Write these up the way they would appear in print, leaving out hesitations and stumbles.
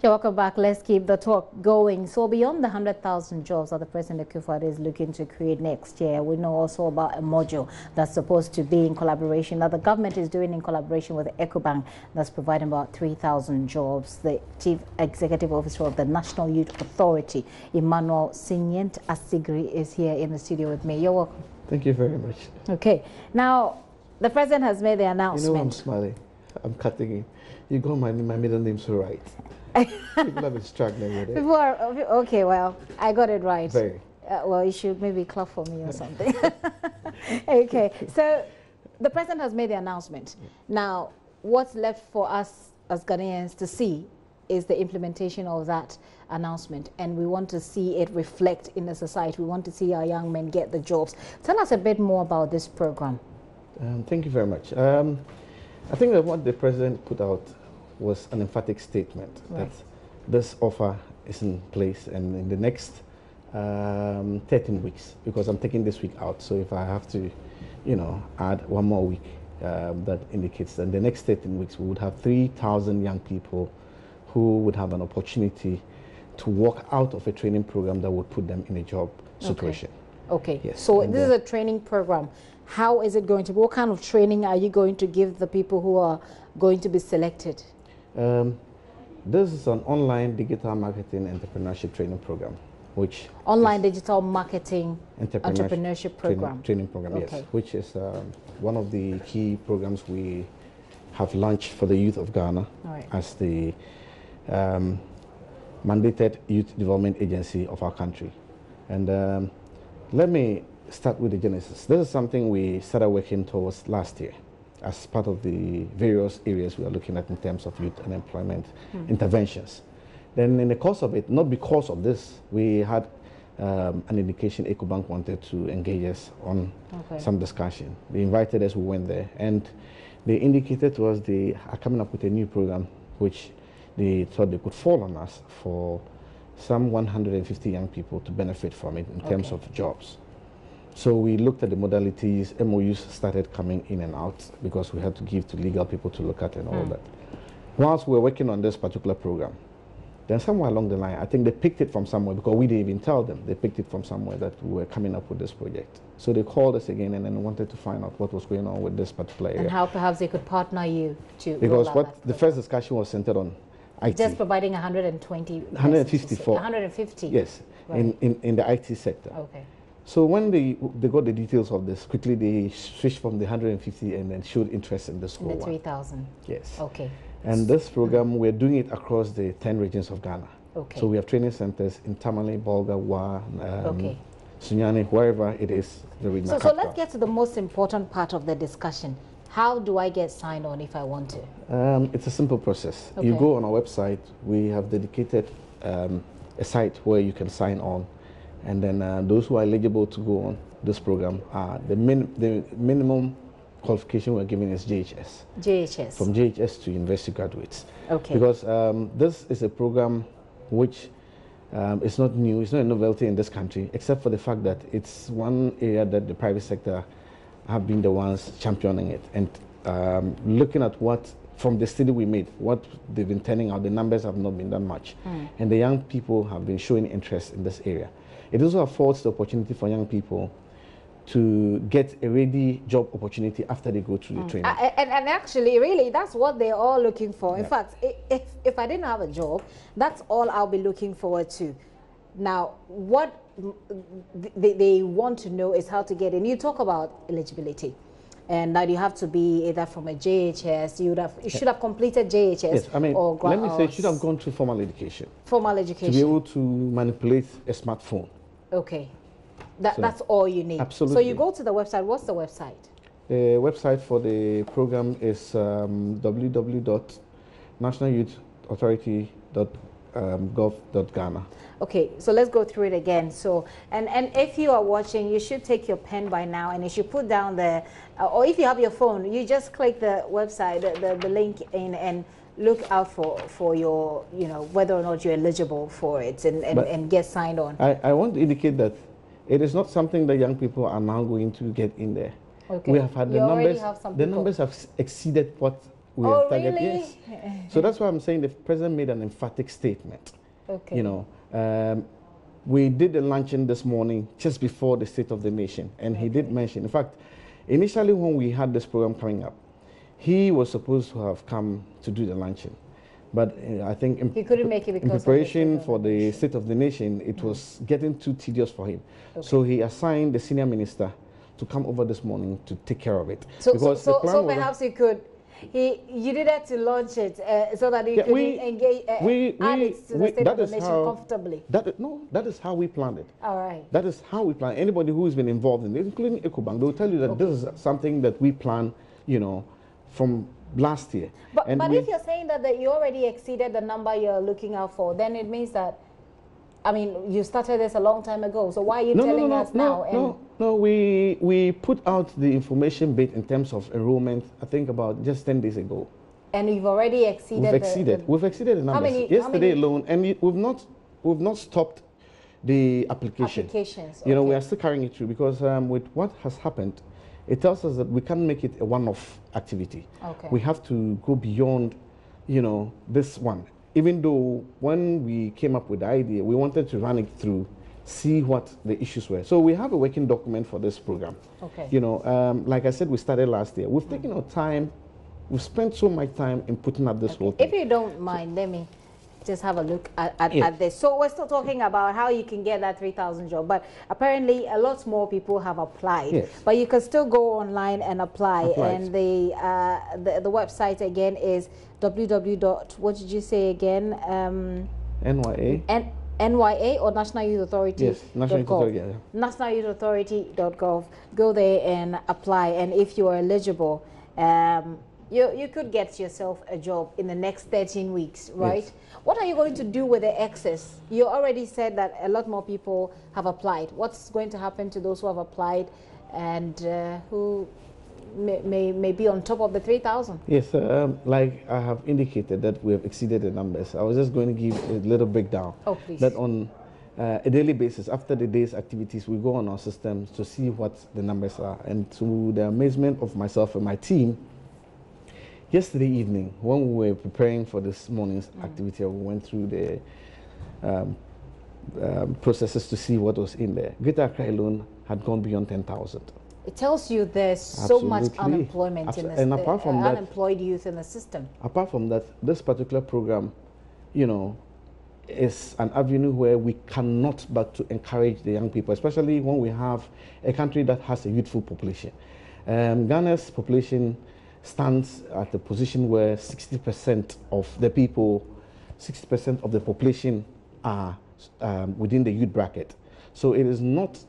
Yeah, welcome back. Let's keep the talk going. So beyond the 100,000 jobs that the President Akufo-Addo is looking to create next year, we know also about a module that's supposed to be in collaboration, that the government is doing in collaboration with EcoBank, that's providing about 3,000 jobs. The Chief Executive Officer of the National Youth Authority, Emmanuel Sinyent Asigri, is here in the studio with me. You're welcome. Thank you very much. Okay. Now, the President has made the announcement. You know, I'm smiling. I'm cutting in. You got my middle name so right. People have been struggling with it. People are, okay, well, I got it right. Very. Well, you should maybe clap for me or something. Okay, so the President has made the announcement. Now, what's left for us as Ghanaians to see is the implementation of that announcement, and we want to see it reflect in the society. We want to see our young men get the jobs. Tell us a bit more about this program. Thank you very much. I think that what the President put out was an emphatic statement that this offer is in place, and in the next 13 weeks, because I'm taking this week out, so if I have to, you know, add one more week, that indicates that in the next 13 weeks we would have 3,000 young people who would have an opportunity to walk out of a training program that would put them in a job situation. Okay. Yes. So this is a training program. How is it going to be? What kind of training are you going to give the people who are going to be selected? This is an online digital marketing entrepreneurship training program, which online digital marketing entrepreneurship program. Training program, okay. Yes, which is one of the key programs we have launched for the youth of Ghana as the mandated youth development agency of our country. And let me start with the genesis. This is something we started working towards last year as part of the various areas we are looking at in terms of youth unemployment interventions. Then in the course of it, not because of this, we had an indication EcoBank wanted to engage us on some discussion. They invited us, we went there, and they indicated to us they are coming up with a new program which they thought they could fall on us for some 150 young people to benefit from it in terms of jobs. So we looked at the modalities, MOUs started coming in and out because we had to give to legal people to look at and all that. Whilst we were working on this particular program, then somewhere along the line, I think they picked it from somewhere because we didn't even tell them. They picked it from somewhere that we were coming up with this project. So they called us again and then wanted to find out what was going on with this particular area. And how perhaps they could partner you to because what the first discussion was centered on IT. Just providing 120 154. 150. Yes, in the IT sector. Okay. So when they got the details of this, quickly they switched from the 150 and then showed interest in this whole the 3,000. Yes. Okay. And this program, we're doing it across the 10 regions of Ghana. Okay. So we have training centers in Tamale, Bolga, Wa, Sunyani, wherever it is. So let's get to the most important part of the discussion. How do I get signed on if I want to? It's a simple process. You go on our website. We have dedicated a site where you can sign on. And then those who are eligible to go on this program, the minimum qualification we're giving is JHS. JHS. From JHS to university graduates. Okay. Because this is a program which is not new, it's not a novelty in this country, except for the fact that it's one area that the private sector have been the ones championing it. And looking at what, from the study we made, what they've been turning out, the numbers have not been that much. And the young people have been showing interest in this area. It also affords the opportunity for young people to get a ready job opportunity after they go through the training. And actually, really, that's what they're all looking for. In fact, if I didn't have a job, that's all I'll be looking forward to. Now, what they want to know is how to get in. You talk about eligibility, and that you have to be either from a JHS, you should have completed JHS. Yes, I mean, let me say, you should have gone through formal education. Formal education. To be able to manipulate a smartphone. Okay. That's all you need. Absolutely. So you go to the website. What's the website? The website for the program is www.nationalyouthauthority.gov.ghana. Okay, so let's go through it again. So, and if you are watching, you should take your pen by now, and you should put down the, or if you have your phone, you just click the website, the link in, and look out for your, you know, whether or not you're eligible for it, and get signed on. I want to indicate that it is not something that young people are now going to get in there. Okay. We have had the numbers have exceeded what we Oh, have targeted. really? Yes. So that's why I'm saying the president made an emphatic statement. Okay. You know, we did the luncheon this morning just before the State of the Nation, and he did mention, in fact, initially when we had this program coming up, he was supposed to have come to do the luncheon. But I think he couldn't make it because in preparation for the State of the Nation, it was getting too tedious for him. Okay. So he assigned the senior minister to come over this morning to take care of it. So perhaps he could. You did that to launch it so that you could engage, add it to the State of the Nation comfortably. That is how we planned it. All right. That is how we plan. Anybody who has been involved in it, including EcoBank, they will tell you that this is something that we plan, you know, from last year. But if you're saying that you already exceeded the number you're looking out for, then it means that, I mean, you started this a long time ago. So why are you telling us now? No, we put out the information bit in terms of enrollment, I think about just 10 days ago. And you've already exceeded. We've exceeded the numbers. Yesterday alone, and we've not stopped the applications. You know, we are still carrying it through because with what has happened, it tells us that we can't make it a one-off activity. Okay. We have to go beyond, you know, this one. Even though when we came up with the idea, we wanted to run it through, see what the issues were. So we have a working document for this program. Okay. You know, like I said, we started last year. We've taken our time. We've spent so much time in putting up this whole thing. If you don't mind, let me just have a look at this. So we're still talking about how you can get that 3,000 job, but apparently a lot more people have applied. Yes. But you can still go online and apply. And the website again is www. What did you say again? NYA. NYA or National Youth Authority? Yes, National Youth Authority. Yeah. nationalyouthauthority.gov. Go there and apply, and if you are eligible, you could get yourself a job in the next 13 weeks, right? Yes. What are you going to do with the excess? You already said that a lot more people have applied. What's going to happen to those who have applied and who may be on top of the 3,000? Yes, like I have indicated that we have exceeded the numbers. I was just going to give a little breakdown. Oh, please. That on a daily basis, after the day's activities, we go on our systems to see what the numbers are. And to the amazement of myself and my team, yesterday evening, when we were preparing for this morning's activity, we went through the processes to see what was in there. Greater Accra alone had gone beyond 10,000. It tells you there's so much unemployment in this, and apart from that, unemployed youth in the system. Apart from that, this particular program, you know, is an avenue where we cannot but to encourage the young people, especially when we have a country that has a youthful population. Ghana's population stands at a position where 60% of the people, 60% of the population are within the youth bracket. So it is not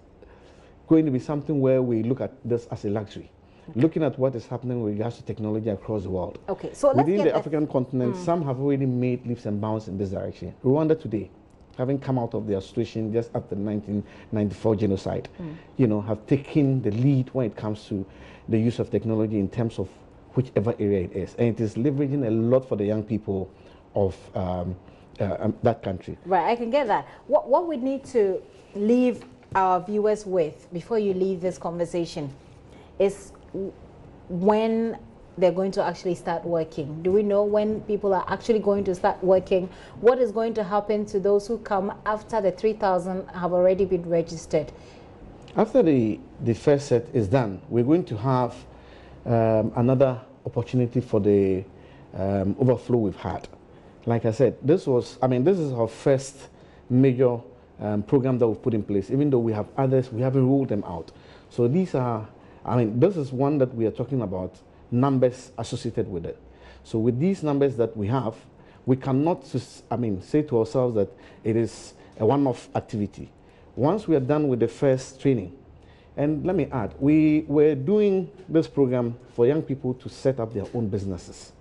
going to be something where we look at this as a luxury. Okay. Looking at what is happening with regards to technology across the world. Okay, so within the African continent, some have already made leaps and bounds in this direction. Rwanda today, having come out of their situation just after the 1994 genocide, you know, have taken the lead when it comes to the use of technology in terms of whichever area it is. And it is leveraging a lot for the young people of that country. Right, I can get that. What we need to leave our viewers with before you leave this conversation is when they're going to actually start working. Do we know when people are actually going to start working? What is going to happen to those who come after the 3,000 have already been registered? After the first set is done, we're going to have another opportunity for the overflow we've had. Like I said, this is our first major program that we've put in place. Even though we have others, we haven't ruled them out. So these are, this is one that we are talking about, numbers associated with it. So with these numbers that we have, we cannot say to ourselves that it is a one-off activity. Once we are done with the first training, and let me add, we were doing this program for young people to set up their own businesses.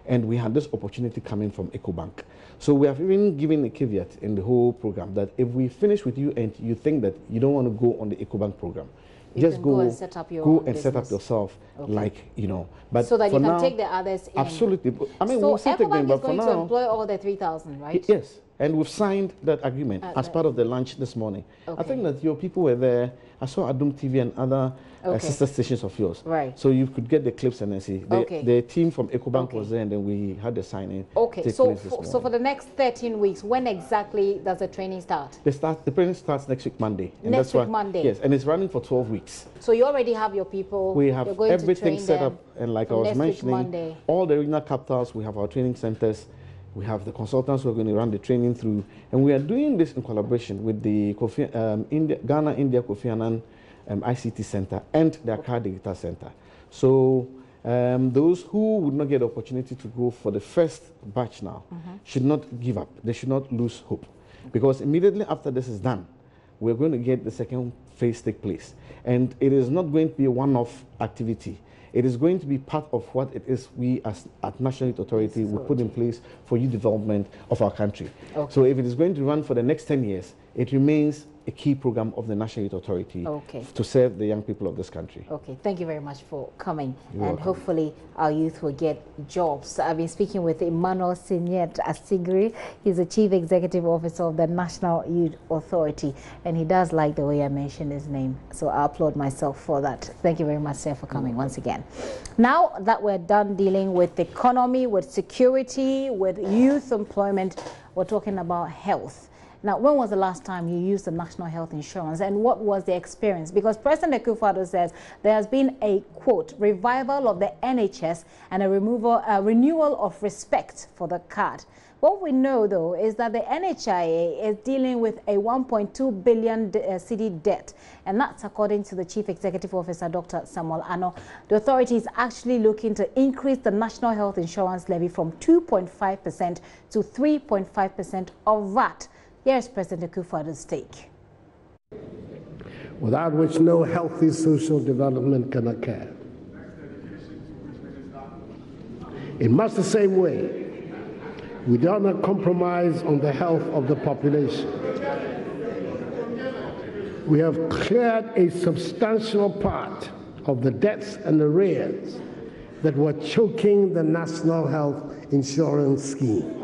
And we had this opportunity coming from EcoBank. So we have even given a caveat in the whole program that if we finish with you and you think that you don't want to go on the EcoBank program, just go and set up your own business. Set up yourself, like, you know. But so that you can take the others in. Absolutely. So we'll EcoBank is going to employ all the 3,000, right? Yes. And we've signed that agreement as part of the lunch this morning. Okay. I think that your people were there. I saw Adum TV and other sister stations of yours. Right. So you could get the clips and then see. The team from EcoBank was there, and then we had the signing. Okay. So for the next 13 weeks, when exactly does the training start? The training starts next week, Monday. And next week, Monday? Yes, and it's running for 12 weeks. So you already have your people. We have everything set up. And like I was mentioning, all the regional capitals, we have our training centers. We have the consultants who are going to run the training through, and we are doing this in collaboration with the Ghana-India Kofi Annan ICT Center and the Accra Digital Center. So those who would not get the opportunity to go for the first batch now should not give up. They should not lose hope, because immediately after this is done, we're going to get the second phase take place, and it is not going to be a one-off activity. It is going to be part of what it is we as at National Youth Authority will put in place for youth development of our country. Okay. So if it is going to run for the next 10 years, it remains a key program of the National Youth Authority to serve the young people of this country. Okay, thank you very much for coming. You're welcome. Hopefully our youth will get jobs. I've been speaking with Emmanuel Signet Asigri. He's the Chief Executive Officer of the National Youth Authority, and he does like the way I mentioned his name, so I applaud myself for that. Thank you very much, sir, for coming once again. Now that we're done dealing with the economy, with security, with youth employment, we're talking about health. Now, when was the last time you used the National Health Insurance, and what was the experience? Because President Akufo-Addo says there has been a, quote, revival of the NHS and a renewal of respect for the card. What we know, though, is that the NHIA is dealing with a 1.2 billion cedi debt, and that's according to the Chief Executive Officer, Dr. Samuel Ano. The authority is actually looking to increase the National Health Insurance levy from 2.5% to 3.5% of VAT. Here's President Akufo-Addo's take. Without which no healthy social development can occur. In much the same way, we do not compromise on the health of the population. We have cleared a substantial part of the debts and arrears that were choking the National Health Insurance Scheme.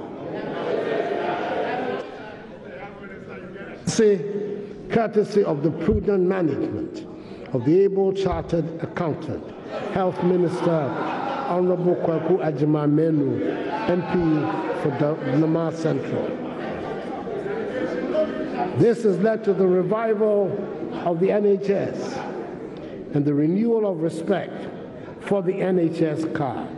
Courtesy of the prudent management of the able chartered accountant, Health Minister Honorable Kwaku Agyeman-Manu, MP for Namar Central. This has led to the revival of the NHS and the renewal of respect for the NHS card.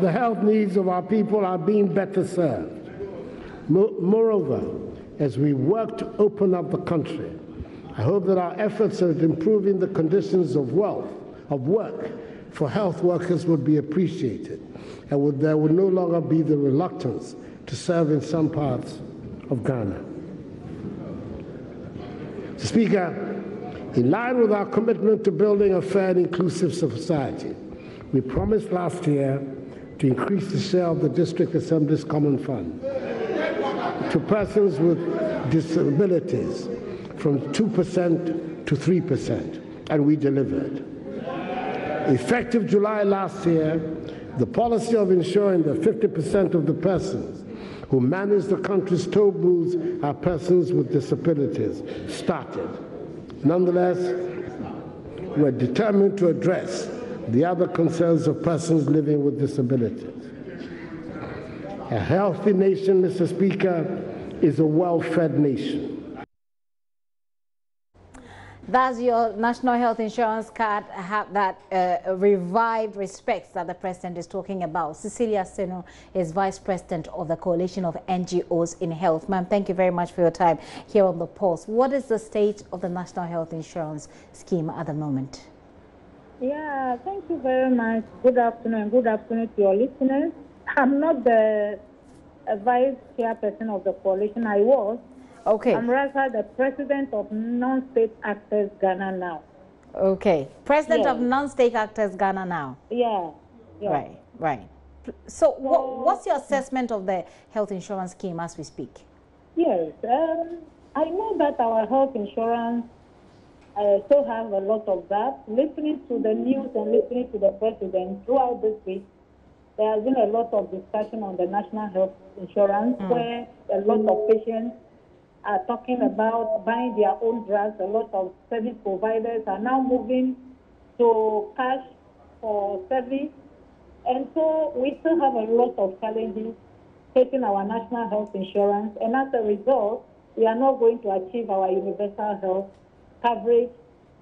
The health needs of our people are being better served. Moreover, as we work to open up the country, I hope that our efforts at improving the conditions of work for health workers would be appreciated, and there would no longer be the reluctance to serve in some parts of Ghana. Speaker, in line with our commitment to building a fair and inclusive society, we promised last year to increase the share of the District Assembly's Common Fund to persons with disabilities from 2% to 3%, and we delivered. Effective July last year, the policy of ensuring that 50% of the persons who manage the country's toll booths are persons with disabilities started. Nonetheless, we're determined to address the other concerns of persons living with disabilities. A healthy nation, Mr. Speaker, is a well-fed nation. Does your National Health Insurance card have that revived respect that the President is talking about? Cecilia Seno is Vice President of the Coalition of NGOs in Health. Ma'am, thank you very much for your time here on The Pulse. What is the state of the National Health Insurance scheme at the moment? Yeah, thank you very much. Good afternoon. Good afternoon to your listeners. I'm not the vice chairperson of the coalition. I was. Okay. I'm rather the president of Non-State Actors Ghana Now. Okay. President of Non-State Actors Ghana Now. Yeah. Right. So what's your assessment of the health insurance scheme as we speak? Yes. I know that our health insurance I still have a lot of that. Listening to the news and listening to the president throughout this week, there has been a lot of discussion on the national health insurance where a lot of patients are talking about buying their own drugs. A lot of service providers are now moving to cash for service. And so we still have a lot of challenges taking our national health insurance. And as a result, we are not going to achieve our universal health coverage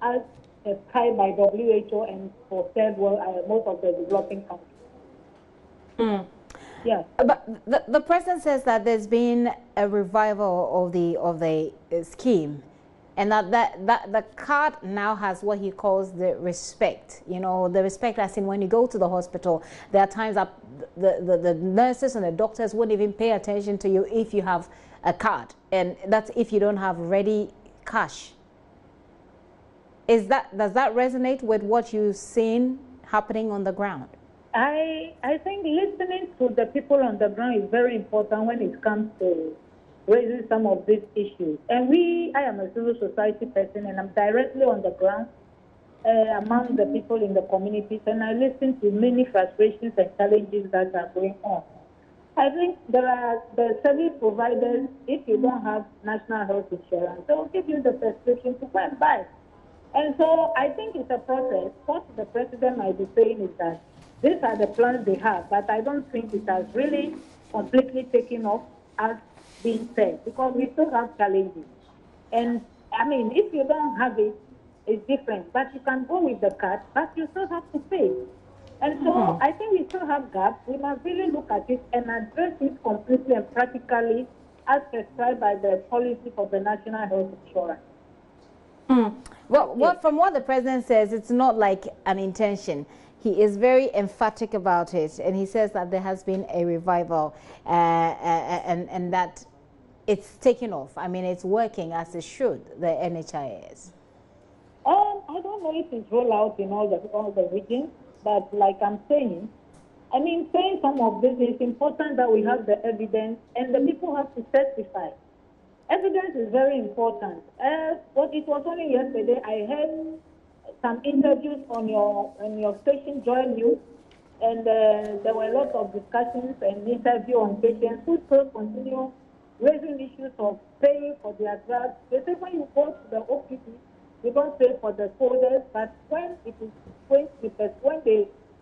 as prescribed by WHO and for third world, most of the developing countries. Yes. But the president says that there's been a revival of the scheme, and that the card now has what he calls the respect. You know, the respect as in when you go to the hospital, there are times that the nurses and the doctors won't even pay attention to you if you have a card, and that's if you don't have ready cash. Does that resonate with what you've seen happening on the ground? I think listening to the people on the ground is very important when it comes to raising some of these issues. And I am a civil society person, and I'm directly on the ground among the people in the communities, and I listen to many frustrations and challenges that are going on. I think there are the service providers, if you don't have national health insurance, they will give you the prescription to go and buy. And so I think it's a process. What the president might be saying is that these are the plans they have, but I don't think it has really completely taken off as being said, because we still have challenges. And I mean, if you don't have it, it's different. But you can go with the card, but you still have to pay. And so I think we still have gaps. We must really look at it and address it completely and practically as prescribed by the policy for the national health insurance. Well, from what the president says, it's not like an intention. He is very emphatic about it, and he says that there has been a revival and that it's taken off. I mean, it's working as it should, the NHIS. I don't know if it's rolled out in all the regions, but like I'm saying, I mean, saying some of this, it's important that we have the evidence and the people have to testify. Evidence is very important. But it was only yesterday I heard some interviews on your station, JoyNews, and there were a lot of discussions and interviews on patients who still continue raising issues of paying for their drugs. They say when you go to the OPD, you don't pay for the folders, but when it is when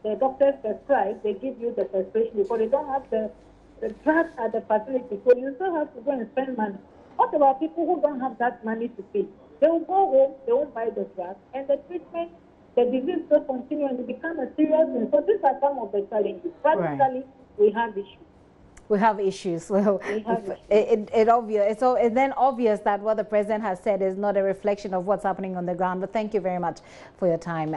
the doctors prescribe, they give you the prescription because they don't have the drugs at the facility. So you still have to go and spend money. What about people who don't have that money to pay? They will go home, they won't buy the drugs, and the treatment, the disease will continue and become a serious thing. So these are some of the challenges. Practically, we have issues. We have issues. Well, it's then obvious that what the president has said is not a reflection of what's happening on the ground. But thank you very much for your time,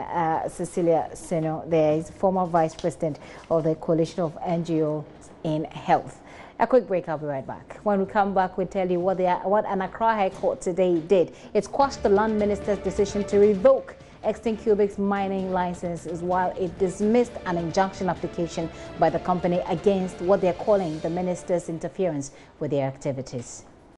Cecilia Seno. There is former vice president of the Coalition of NGOs in Health. A quick break, I'll be right back. When we come back, we'll tell you what an Accra High Court today did. It's quashed the land minister's decision to revoke Extin Cubic's mining licenses while it dismissed an injunction application by the company against what they're calling the minister's interference with their activities.